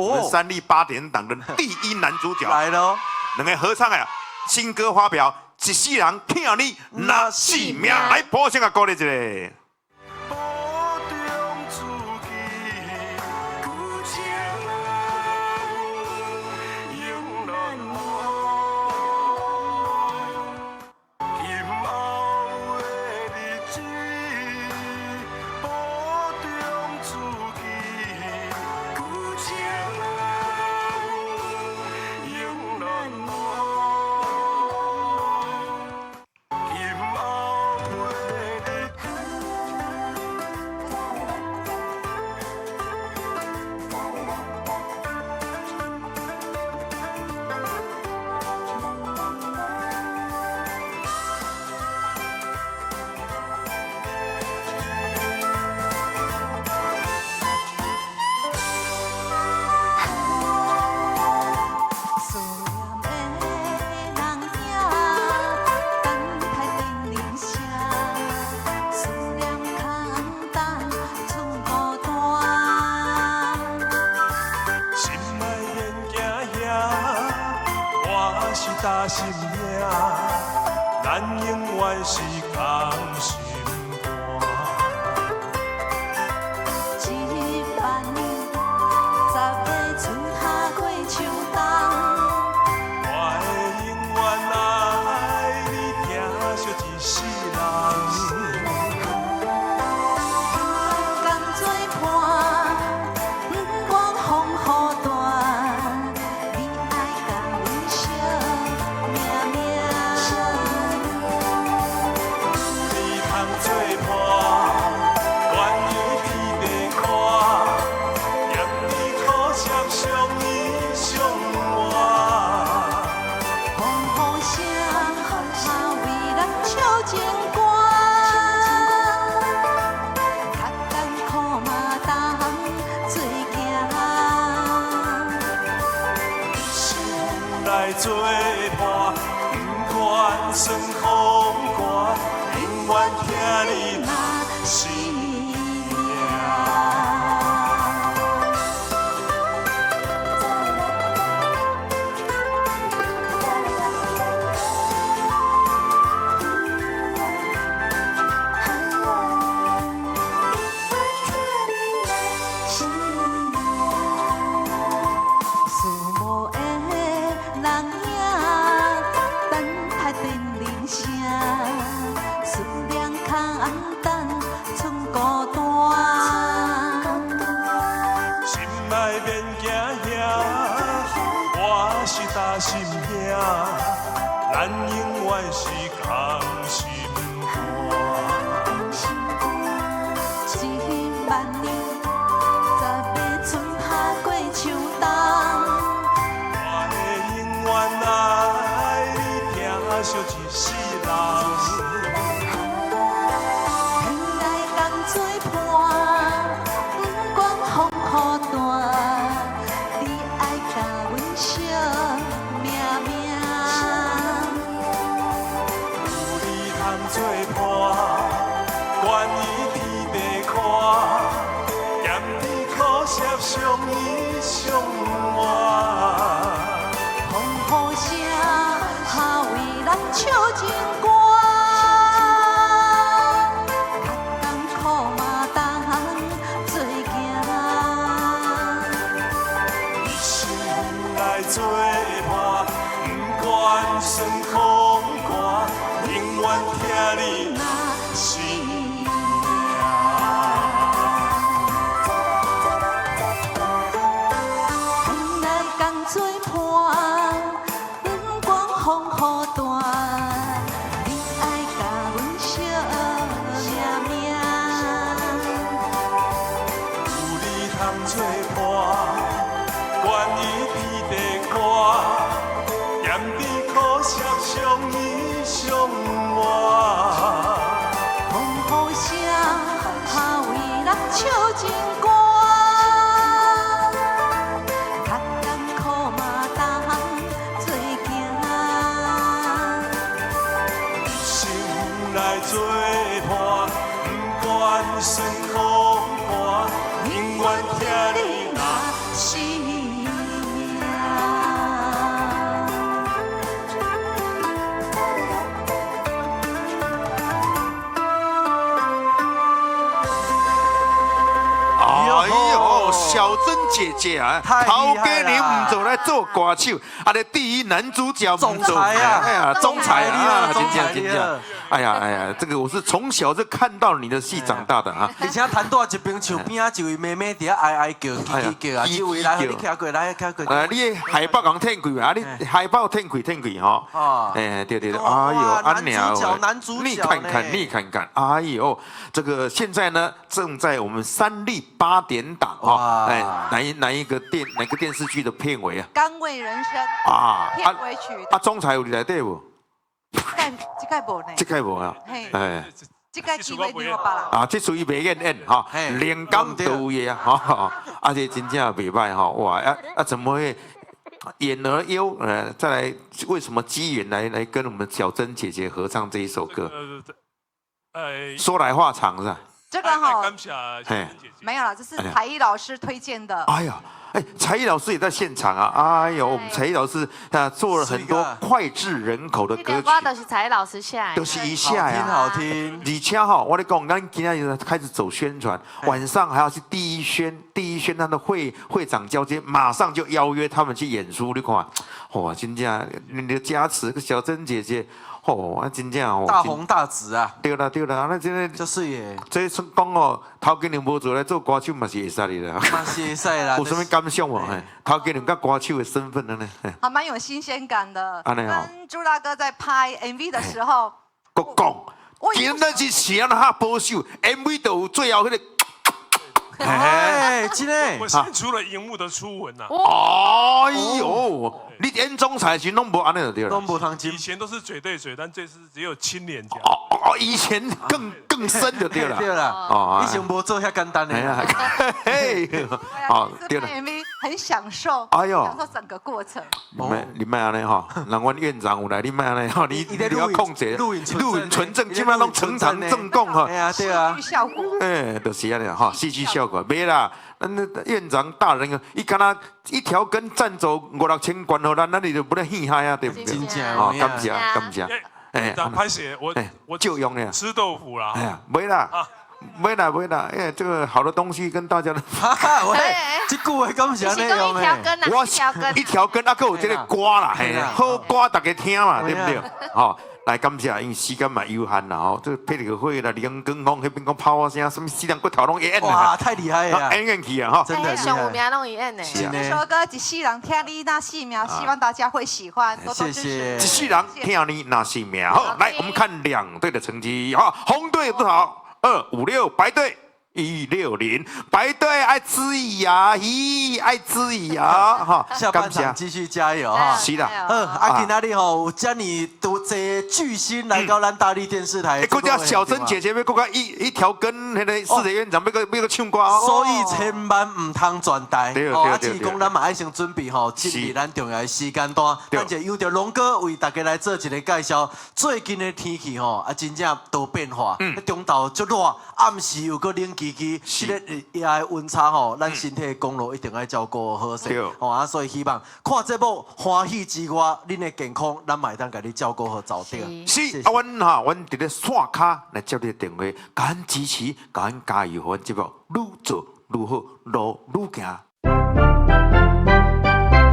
我们三立8点档的第一男主角来了，两个合唱啊，新歌发表，一世人听你那性命，来播声啊，鼓励一下。 打心命，咱永远是同心肝。100年，10个春夏过秋冬，我会永远爱你，疼惜一世人。 来作伴，不管酸苦寒，永远听你那心命。打心命，咱永远是同心肝。100年，10个春夏过秋冬，我会永远爱你，疼惜一世人。 做伴，愿意天地看，咸甜苦涩相依相伴。风雨声，下为咱唱情歌，较艰苦嘛当做行。一生来做伴，不管酸苦寒。 永远听你那心命。原来共做伴，不管风雨大，你爱甲阮惜命命。有你通做伴，愿意天地看，咸甜苦涩相依相伴。风雨声，下为咱唱情歌，较艰苦嘛当做行。一生来做伴，不管酸苦寒，永远听你那心。珍姐姐啊，太厉头害啦家你唔做来做歌手，啊，咧第一男主角总裁啊哎呀，总裁啊，总裁真正，哎呀，这个我是从小就看到你的戏长大的啊。而且弹到一边墙边啊，一位妹妹伫遐哀哀叫、叽叽叫啊，这位来，你徛过来，徛过来。你的海报讲天贵啊，你海报天贵哈。哦，哎，对，哎呦，哇安娘男主角你看看，你看看，哎呦，这个现在呢正在我们3立8点档哈，哎，哪一个电视剧的片尾啊？甘为人生啊，片尾曲啊，总裁有你来对不？这个无呢？这个无啊，嘿，哎。这个机会另外别人。啊，这属于袂演哈，连刚都有啊，哈，而且真正袂歹哈，哇，怎么会演而优？再来，为什么机缘来跟我们小珍姐姐合唱这一首歌？说来话长是吧？这个哈，没有了，这是才艺老师推荐的。哎呀。哎，才艺老师也在现场啊！哎呦，我们才艺老师啊做了很多脍炙人口的歌曲，都是才艺老师下，都是一下呀，好听。而且哈，我跟你讲，咱今天开始走宣传，晚上还要去第一宣他的会长交接，马上就邀约他们去演出。你看，哇，真正你的加持，小珍姐姐。哦，啊，真正哦，大红大紫啊！对啦，那真的就是耶。这讲哦，头家娘无做来做歌手嘛是会使的啦，嘛是会使啦。有什么感想无？头家娘甲歌手的身份呢？还蛮有新鲜感的。安尼哦。跟朱大哥在拍 MV 的时候，我讲，今日是谁哈保守 MV 都有最后迄个。哎，真的，我先出了荧幕的初吻呐。哎呦，你演总裁时拢无安尼就对了。拢无通亲。以前都是嘴对嘴，但这次只有亲脸颊。哦，以前更深就对了。对了，哦，以前无做遐简单的。嘿，好，对了。MV 很享受，享受整个过程。你卖安尼哈，人阮院长有来，你卖安尼哈，你要控制录影存证，基本上拢呈堂证供哈。哎呀，对啊。戏剧效果。哎，就是安尼哈，戏剧效果没啦。那院长大人啊，伊敢若一条根赞助5、6千关吼，咱你就不能稀罕啊，对不对？真正哦，感谢。哎，拍写我就用了吃豆腐啦。哎呀，没啦。哎，这个好的东西跟大家的。喂，这句话敢是安尼用的？我一条根，啊，还有这个歌啦，好歌大家听嘛，对不对？好。来感谢，因为时间嘛有限啦吼，这配个会啦，连光风那边讲炮啊声，什么西凉骨头拢演哇，太厉害了，演去啊哈，真的上有名拢演呢。这首歌一世人听你那细苗，希望大家会喜欢，多多支持。一世人听你那细苗，好，来我们看2队的成绩哈，红队多少？256，白队。160，白队爱支持啊，爱支持啊，哈！下半场继续加油哈！是啦，啊，今仔日吼有遮尼多这巨星来到咱大力电视台，国家小珍姐姐要国家一条跟那个市的院长要个唱歌，所以千万唔通转台。哦，只是讲咱嘛爱先准备吼，进入咱重要的时间段。咱就由着龙哥为大家来做一个介绍。最近的天气吼，真正多变化，中昼足热，暗时又搁冷。这个夜温差吼，咱身体的功劳一定要照顾好势。吼所以希望看节目欢喜之外，恁的健康咱嘛会当甲你照顾好走掉。是，阮伫咧线卡来接你电话，甲阮支持，甲阮加油，阮节目愈做愈好，路愈行